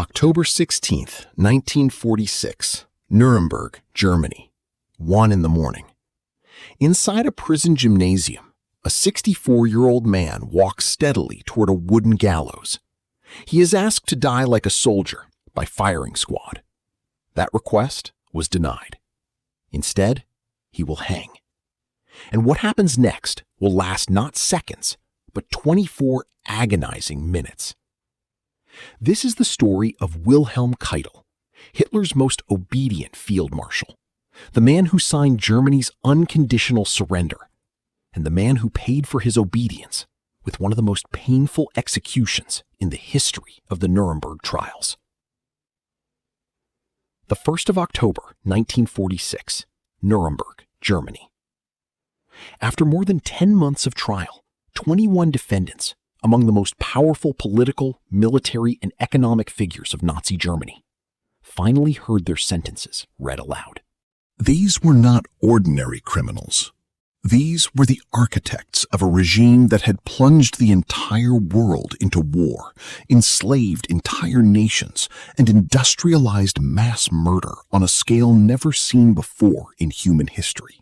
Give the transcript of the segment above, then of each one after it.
October 16th, 1946, Nuremberg, Germany, 1 in the morning. Inside a prison gymnasium, a 64-year-old man walks steadily toward a wooden gallows. He is asked to die like a soldier by firing squad. That request was denied. Instead, he will hang. And what happens next will last not seconds, but 24 agonizing minutes. This is the story of Wilhelm Keitel, Hitler's most obedient field marshal, the man who signed Germany's unconditional surrender, and the man who paid for his obedience with one of the most painful executions in the history of the Nuremberg trials. The 1st of October, 1946, Nuremberg, Germany. After more than 10 months of trial, 21 defendants, among the most powerful political, military, and economic figures of Nazi Germany, finally heard their sentences read aloud. These were not ordinary criminals. These were the architects of a regime that had plunged the entire world into war, enslaved entire nations, and industrialized mass murder on a scale never seen before in human history.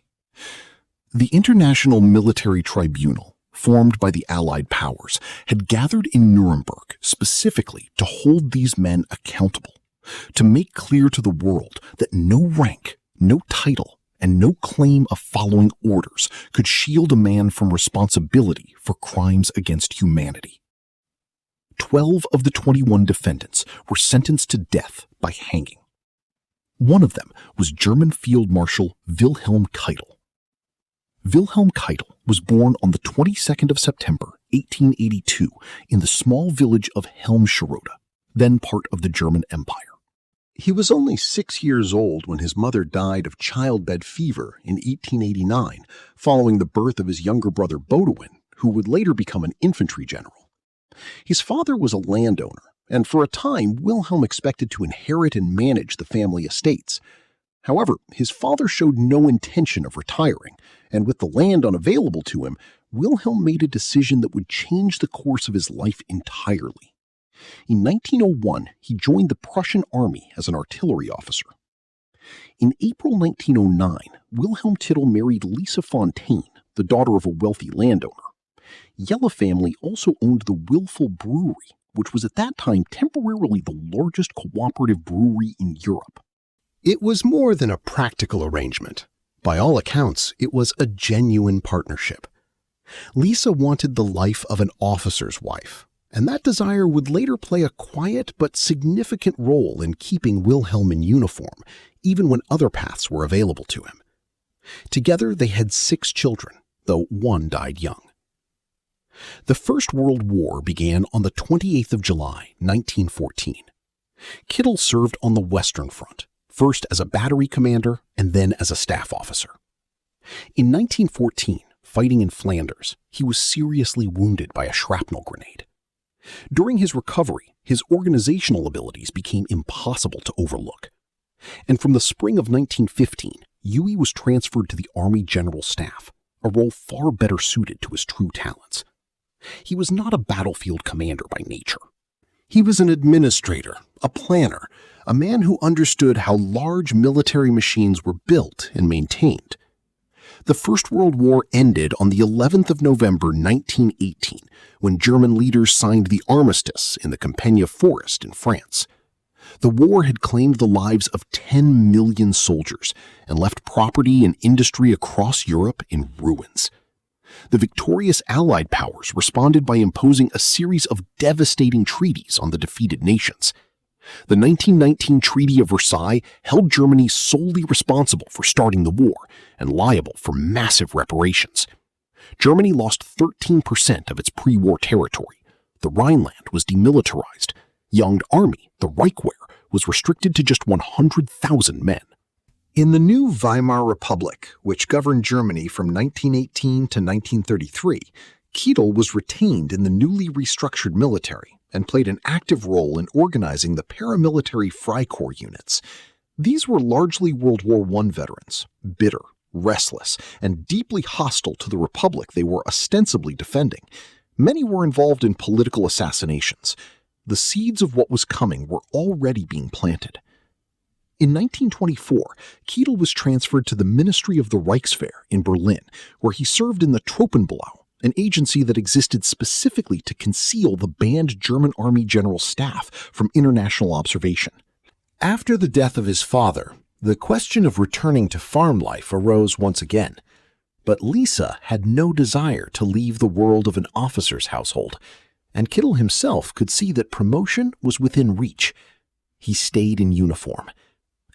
The International Military Tribunal, formed by the Allied powers, had gathered in Nuremberg specifically to hold these men accountable, to make clear to the world that no rank, no title, and no claim of following orders could shield a man from responsibility for crimes against humanity. 12 of the 21 defendants were sentenced to death by hanging. One of them was German Field Marshal Wilhelm Keitel. Wilhelm Keitel was born on the 22nd of September, 1882, in the small village of Helmscherode, then part of the German Empire. He was only 6 years old when his mother died of childbed fever in 1889, following the birth of his younger brother Bodewin, who would later become an infantry general. His father was a landowner, and for a time Wilhelm expected to inherit and manage the family estates. However, his father showed no intention of retiring, and with the land unavailable to him, Wilhelm made a decision that would change the course of his life entirely. In 1901, he joined the Prussian army as an artillery officer. In April 1909, Wilhelm Keitel married Lisa Fontaine, the daughter of a wealthy landowner. Jelle family also owned the Wilful Brewery, which was at that time temporarily the largest cooperative brewery in Europe. It was more than a practical arrangement. By all accounts, it was a genuine partnership. Lisa wanted the life of an officer's wife, and that desire would later play a quiet but significant role in keeping Wilhelm in uniform, even when other paths were available to him. Together they had 6 children, though one died young. The First World War began on the 28th of July, 1914. Keitel served on the Western Front, first as a battery commander and then as a staff officer. In 1914, fighting in Flanders, he was seriously wounded by a shrapnel grenade. During his recovery, his organizational abilities became impossible to overlook. And from the spring of 1915, Huey was transferred to the Army General Staff, a role far better suited to his true talents. He was not a battlefield commander by nature. He was an administrator, a planner, a man who understood how large military machines were built and maintained. The First World War ended on the 11th of November 1918, when German leaders signed the armistice in the Compiègne Forest in France. The war had claimed the lives of 10 million soldiers and left property and industry across Europe in ruins. The victorious Allied powers responded by imposing a series of devastating treaties on the defeated nations. The 1919 Treaty of Versailles held Germany solely responsible for starting the war and liable for massive reparations. Germany lost 13% of its pre-war territory. The Rhineland was demilitarized. Young Army, the Reichswehr, was restricted to just 100,000 men. In the new Weimar Republic, which governed Germany from 1918 to 1933, Keitel was retained in the newly restructured military and played an active role in organizing the paramilitary Freikorps units. These were largely World War I veterans, bitter, restless, and deeply hostile to the republic they were ostensibly defending. Many were involved in political assassinations. the seeds of what was coming were already being planted. In 1924, Keitel was transferred to the Ministry of the Reichswehr in Berlin, where he served in the Truppenbüro, an agency that existed specifically to conceal the banned German Army General Staff from international observation. After the death of his father, the question of returning to farm life arose once again. But Lisa had no desire to leave the world of an officer's household, and Keitel himself could see that promotion was within reach. He stayed in uniform,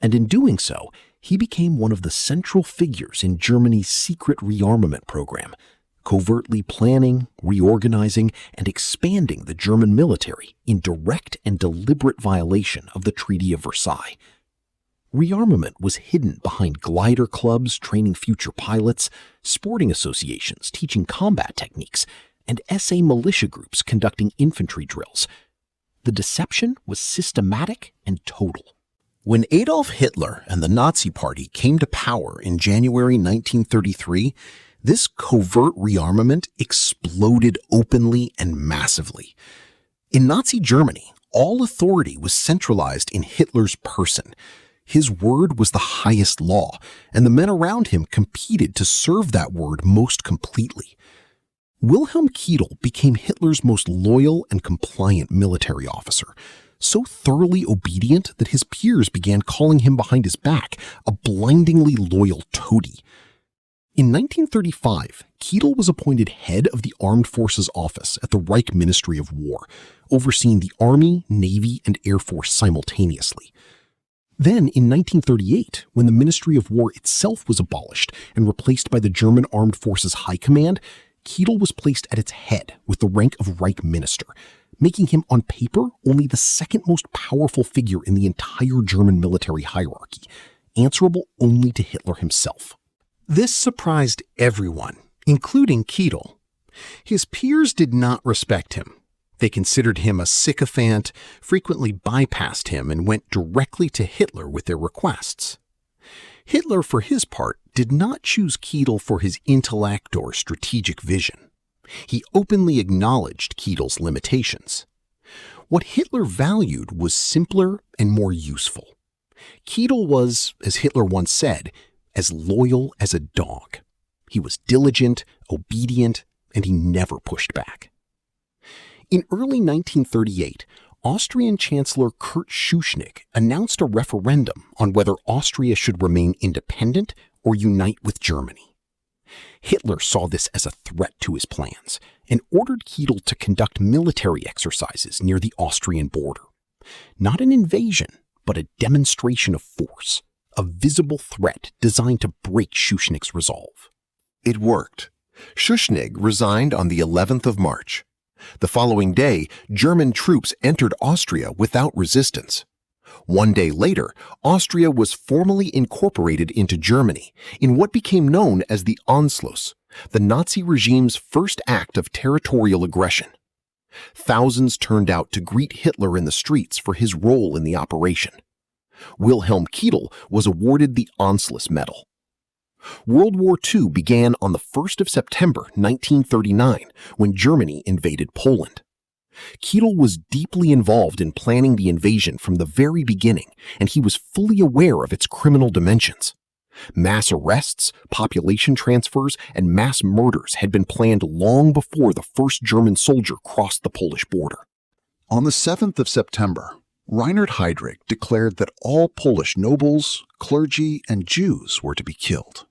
and in doing so, he became one of the central figures in Germany's secret rearmament program, covertly planning, reorganizing, and expanding the German military in direct and deliberate violation of the Treaty of Versailles. Rearmament was hidden behind glider clubs training future pilots, sporting associations teaching combat techniques, and SA militia groups conducting infantry drills. The deception was systematic and total. When Adolf Hitler and the Nazi Party came to power in January 1933, this covert rearmament exploded openly and massively. In Nazi Germany, all authority was centralized in Hitler's person. His word was the highest law, and the men around him competed to serve that word most completely. Wilhelm Keitel became Hitler's most loyal and compliant military officer, so thoroughly obedient that his peers began calling him behind his back a blindingly loyal toady. In 1935, Keitel was appointed head of the Armed Forces Office at the Reich Ministry of War, overseeing the Army, Navy, and Air Force simultaneously. Then, in 1938, when the Ministry of War itself was abolished and replaced by the German Armed Forces High Command, Keitel was placed at its head with the rank of Reich Minister, making him on paper only the second most powerful figure in the entire German military hierarchy, answerable only to Hitler himself. This surprised everyone, including Keitel. His peers did not respect him. They considered him a sycophant, frequently bypassed him, and went directly to Hitler with their requests. Hitler, for his part, did not choose Keitel for his intellect or strategic vision. He openly acknowledged Keitel's limitations. What Hitler valued was simpler and more useful. Keitel was, as Hitler once said, as loyal as a dog. He was diligent, obedient, and he never pushed back. In early 1938, Austrian Chancellor Kurt Schuschnigg announced a referendum on whether Austria should remain independent or unite with Germany. Hitler saw this as a threat to his plans and ordered Keitel to conduct military exercises near the Austrian border. Not an invasion, but a demonstration of force, a visible threat designed to break Schuschnigg's resolve. It worked. Schuschnigg resigned on the 11th of March. The following day, German troops entered Austria without resistance. One day later, Austria was formally incorporated into Germany in what became known as the Anschluss, the Nazi regime's first act of territorial aggression. Thousands turned out to greet Hitler in the streets for his role in the operation. Wilhelm Keitel was awarded the Anschluss Medal. World War II began on the 1st of September 1939 when Germany invaded Poland. Keitel was deeply involved in planning the invasion from the very beginning, and he was fully aware of its criminal dimensions. Mass arrests, population transfers, and mass murders had been planned long before the first German soldier crossed the Polish border. On the 7th of September, Reinhard Heydrich declared that all Polish nobles, clergy, and Jews were to be killed.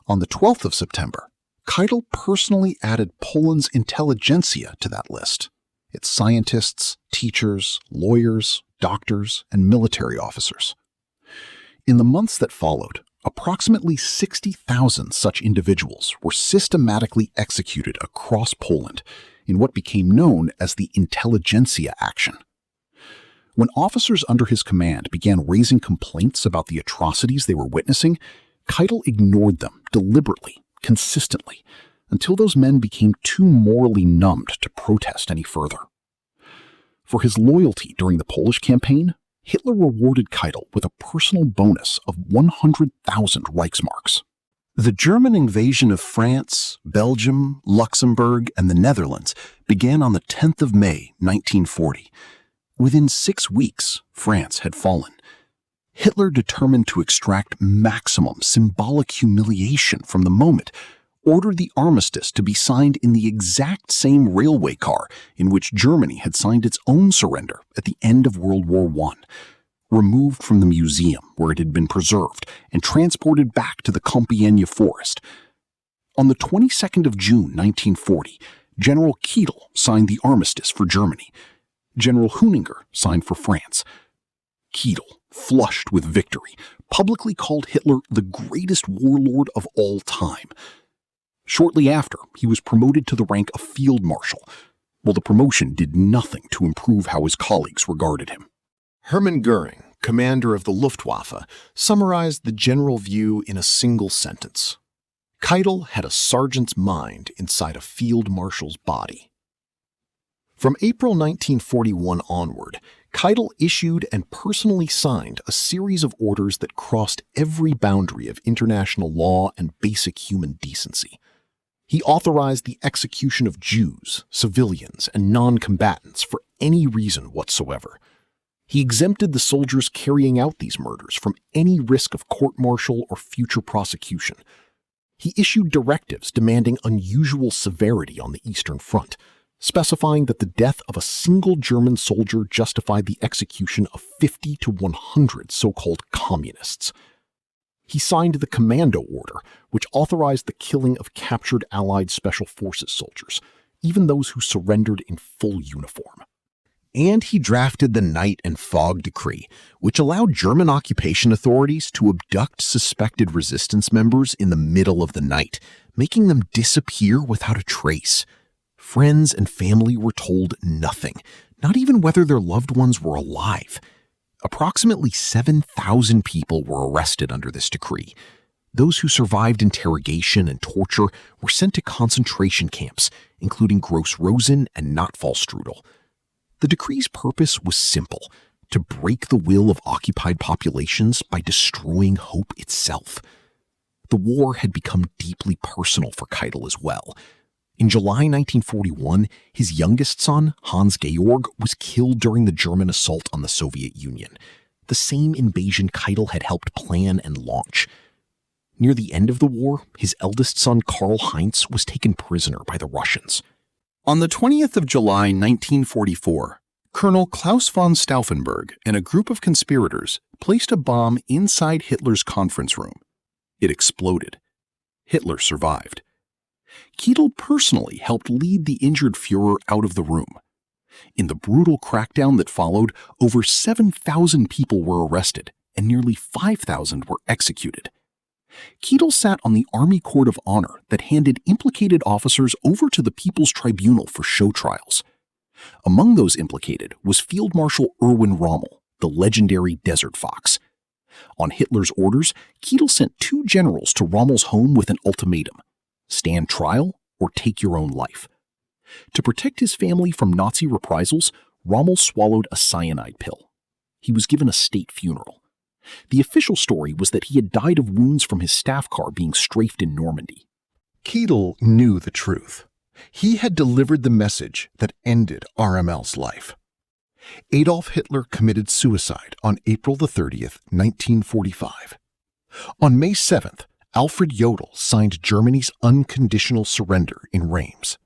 On the 12th of September, Keitel personally added Poland's intelligentsia to that list, its scientists, teachers, lawyers, doctors, and military officers. In the months that followed, approximately 60,000 such individuals were systematically executed across Poland in what became known as the intelligentsia action. When officers under his command began raising complaints about the atrocities they were witnessing, Keitel ignored them deliberately, consistently, until those men became too morally numbed to protest any further. For his loyalty during the Polish campaign, Hitler rewarded Keitel with a personal bonus of 100,000 Reichsmarks. The German invasion of France, Belgium, Luxembourg, and the Netherlands began on the 10th of May, 1940, Within 6 weeks, France had fallen. Hitler, determined to extract maximum symbolic humiliation from the moment, ordered the armistice to be signed in the exact same railway car in which Germany had signed its own surrender at the end of World War I, removed from the museum where it had been preserved and transported back to the Compiègne forest. On the 22nd of June 1940, General Keitel signed the armistice for Germany. General Huninger signed for France. Keitel, flushed with victory, publicly called Hitler the greatest warlord of all time. Shortly after, he was promoted to the rank of Field Marshal, while the promotion did nothing to improve how his colleagues regarded him. Hermann Göring, commander of the Luftwaffe, summarized the general view in a single sentence. Keitel had a sergeant's mind inside a field marshal's body. From April 1941 onward, Keitel issued and personally signed a series of orders that crossed every boundary of international law and basic human decency. He authorized the execution of Jews, civilians, and non-combatants for any reason whatsoever. He exempted the soldiers carrying out these murders from any risk of court-martial or future prosecution. He issued directives demanding unusual severity on the Eastern Front, specifying that the death of a single German soldier justified the execution of 50 to 100 so-called communists. He signed the Commando Order, which authorized the killing of captured Allied Special Forces soldiers, even those who surrendered in full uniform. And he drafted the Night and Fog Decree, which allowed German occupation authorities to abduct suspected resistance members in the middle of the night, making them disappear without a trace. Friends and family were told nothing, not even whether their loved ones were alive. Approximately 7,000 people were arrested under this decree. Those who survived interrogation and torture were sent to concentration camps, including Gross Rosen and Nachtfallstrudel. The decree's purpose was simple: to break the will of occupied populations by destroying hope itself. The war had become deeply personal for Keitel as well. In July 1941, his youngest son, Hans Georg, was killed during the German assault on the Soviet Union, the same invasion Keitel had helped plan and launch. Near the end of the war, his eldest son, Karl Heinz, was taken prisoner by the Russians. On the 20th of July 1944, Colonel Klaus von Stauffenberg and a group of conspirators placed a bomb inside Hitler's conference room. It exploded. Hitler survived. Keitel personally helped lead the injured Führer out of the room. In the brutal crackdown that followed, over 7,000 people were arrested and nearly 5,000 were executed. Keitel sat on the Army Court of Honor that handed implicated officers over to the People's Tribunal for show trials. Among those implicated was Field Marshal Erwin Rommel, the legendary Desert Fox. On Hitler's orders, Keitel sent 2 generals to Rommel's home with an ultimatum: stand trial or take your own life. To protect his family from Nazi reprisals, Rommel swallowed a cyanide pill. He was given a state funeral. The official story was that he had died of wounds from his staff car being strafed in Normandy. Keitel knew the truth. He had delivered the message that ended RML's life. Adolf Hitler committed suicide on April 30th, 1945. On May 7th, Alfred Jodl signed Germany's unconditional surrender in Reims.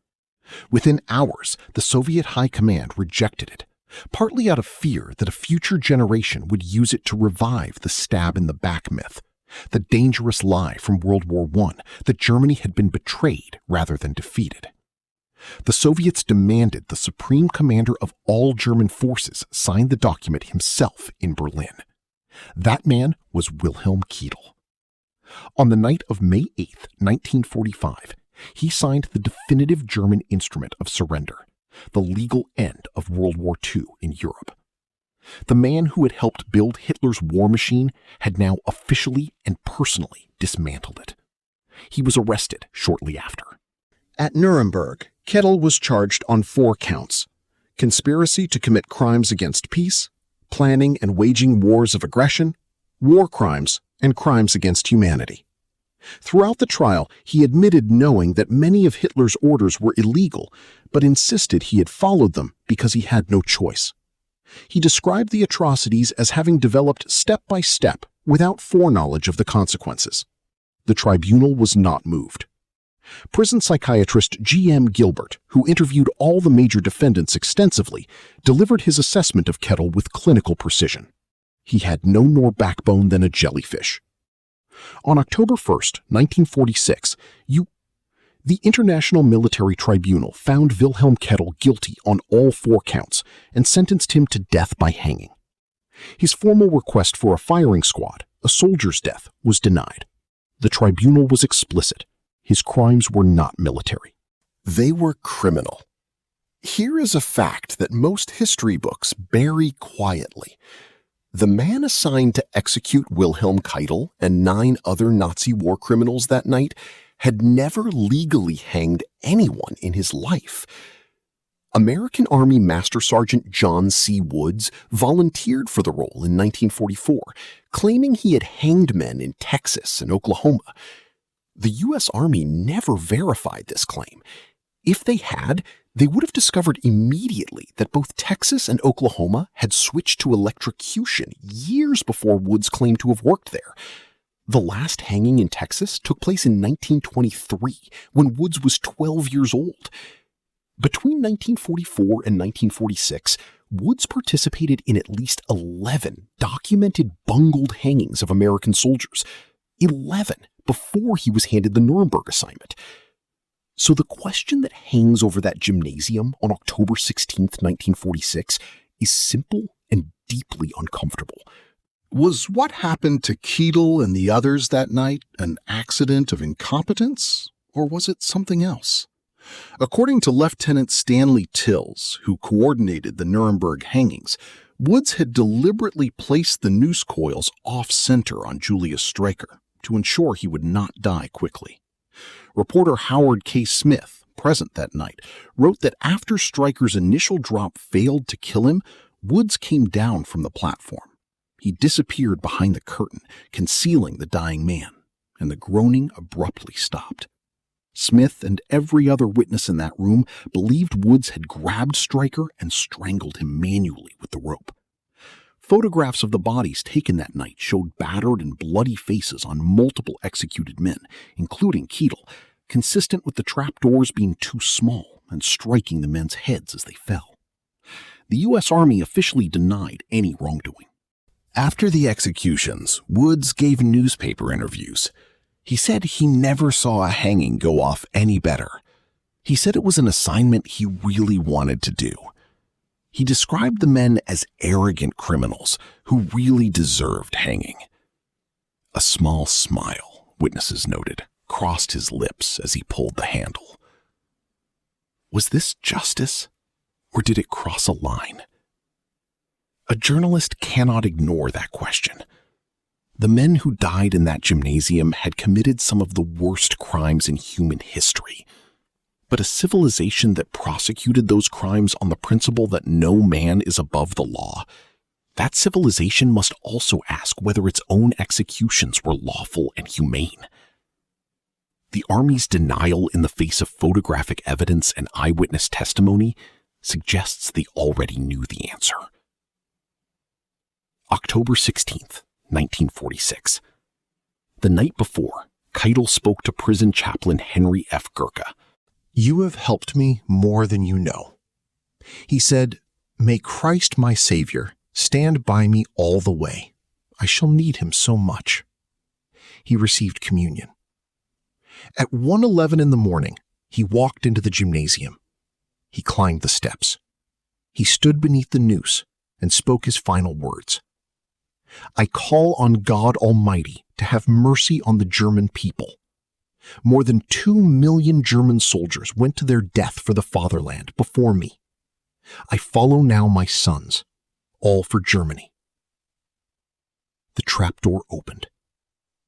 Within hours, the Soviet High Command rejected it, partly out of fear that a future generation would use it to revive the stab-in-the-back myth, the dangerous lie from World War I that Germany had been betrayed rather than defeated. The Soviets demanded the supreme commander of all German forces sign the document himself in Berlin. That man was Wilhelm Keitel. On the night of May 8, 1945, he signed the definitive German instrument of surrender, the legal end of World War II in Europe. The man who had helped build Hitler's war machine had now officially and personally dismantled it. He was arrested shortly after. At Nuremberg, Keitel was charged on 4 counts: conspiracy to commit crimes against peace, planning and waging wars of aggression, war crimes, and crimes against humanity. Throughout the trial, he admitted knowing that many of Hitler's orders were illegal, but insisted he had followed them because he had no choice. He described the atrocities as having developed step by step without foreknowledge of the consequences. The tribunal was not moved. Prison psychiatrist G.M. Gilbert, who interviewed all the major defendants extensively, delivered his assessment of Keitel with clinical precision. He had no more backbone than a jellyfish. On October 1st, 1946, the International Military Tribunal found Wilhelm Keitel guilty on all 4 counts and sentenced him to death by hanging. His formal request for a firing squad, a soldier's death, was denied. The tribunal was explicit. His crimes were not military. They were criminal. Here is a fact that most history books bury quietly. The man assigned to execute Wilhelm Keitel and 9 other Nazi war criminals that night had never legally hanged anyone in his life. American Army Master Sergeant John C. Woods volunteered for the role in 1944, claiming he had hanged men in Texas and Oklahoma. The U.S. Army never verified this claim. If they had, they would have discovered immediately that both Texas and Oklahoma had switched to electrocution years before Woods claimed to have worked there. The last hanging in Texas took place in 1923, when Woods was 12 years old. Between 1944 and 1946, Woods participated in at least 11 documented bungled hangings of American soldiers. 11 before he was handed the Nuremberg assignment. So the question that hangs over that gymnasium on October 16, 1946, is simple and deeply uncomfortable. Was what happened to Keitel and the others that night an accident of incompetence, or was it something else? According to Lieutenant Stanley Tills, who coordinated the Nuremberg hangings, Woods had deliberately placed the noose coils off-center on Julius Streicher to ensure he would not die quickly. Reporter Howard K. Smith, present that night, wrote that after Streicher's initial drop failed to kill him, Woods came down from the platform. He disappeared behind the curtain, concealing the dying man, and the groaning abruptly stopped. Smith and every other witness in that room believed Woods had grabbed Streicher and strangled him manually with the rope. Photographs of the bodies taken that night showed battered and bloody faces on multiple executed men, including Keitel, consistent with the trapdoors being too small and striking the men's heads as they fell. The U.S. Army officially denied any wrongdoing. After the executions, Woods gave newspaper interviews. He said he never saw a hanging go off any better. He said it was an assignment he really wanted to do. He described the men as arrogant criminals who really deserved hanging. A small smile, witnesses noted, crossed his lips as he pulled the handle. Was this justice, or did it cross a line? A journalist cannot ignore that question. The men who died in that gymnasium had committed some of the worst crimes in human history. But a civilization that prosecuted those crimes on the principle that no man is above the law, that civilization must also ask whether its own executions were lawful and humane. The Army's denial in the face of photographic evidence and eyewitness testimony suggests they already knew the answer. October 16th, 1946. The night before, Keitel spoke to prison chaplain Henry F. Gurka. "You have helped me more than you know." He said, "May Christ my Savior stand by me all the way. I shall need him so much." He received communion. At 1:11 in the morning, he walked into the gymnasium. He climbed the steps. He stood beneath the noose and spoke his final words. "I call on God Almighty to have mercy on the German people. More than 2 million German soldiers went to their death for the fatherland before me. I follow now my sons, all for Germany." The trapdoor opened.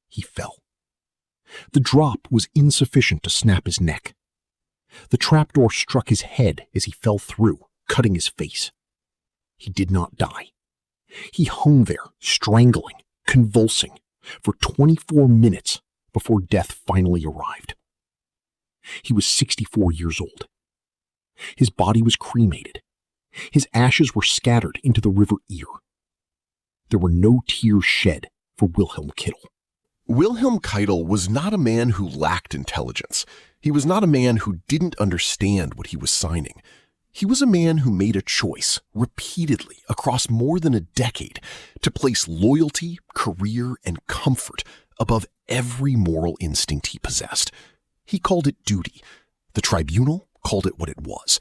He fell. The drop was insufficient to snap his neck. The trapdoor struck his head as he fell through, cutting his face. He did not die. He hung there, strangling, convulsing, for 24 minutes before death finally arrived. He was 64 years old. His body was cremated, His ashes were scattered into the river Ear. There were no tears shed for Wilhelm Keitel. Wilhelm Keitel was not a man who lacked intelligence. He was not a man who didn't understand what he was signing. He was a man who made a choice repeatedly across more than a decade to place loyalty, career, and comfort above every moral instinct he possessed. He called it duty. The tribunal called it what it was.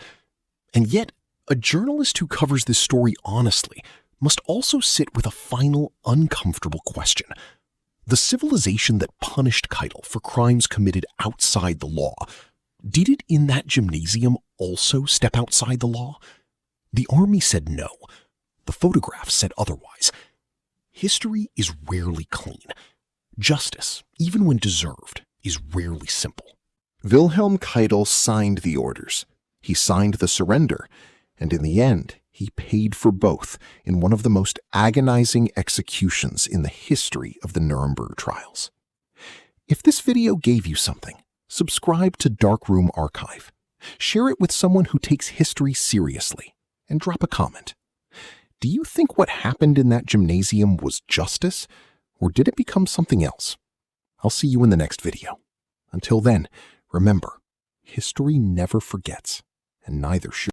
And yet, a journalist who covers this story honestly must also sit with a final, uncomfortable question. The civilization that punished Keitel for crimes committed outside the law, did it in that gymnasium also step outside the law? The army said no. The photographs said otherwise. History is rarely clean. Justice, even when deserved, is rarely simple. Wilhelm Keitel signed the orders. He signed the surrender, and in the end, he paid for both in one of the most agonizing executions in the history of the Nuremberg trials. If this video gave you something, subscribe to Darkroom Archive. Share it with someone who takes history seriously, and drop a comment. Do you think what happened in that gymnasium was justice, or did it become something else? I'll see you in the next video. Until then, remember, history never forgets, and neither should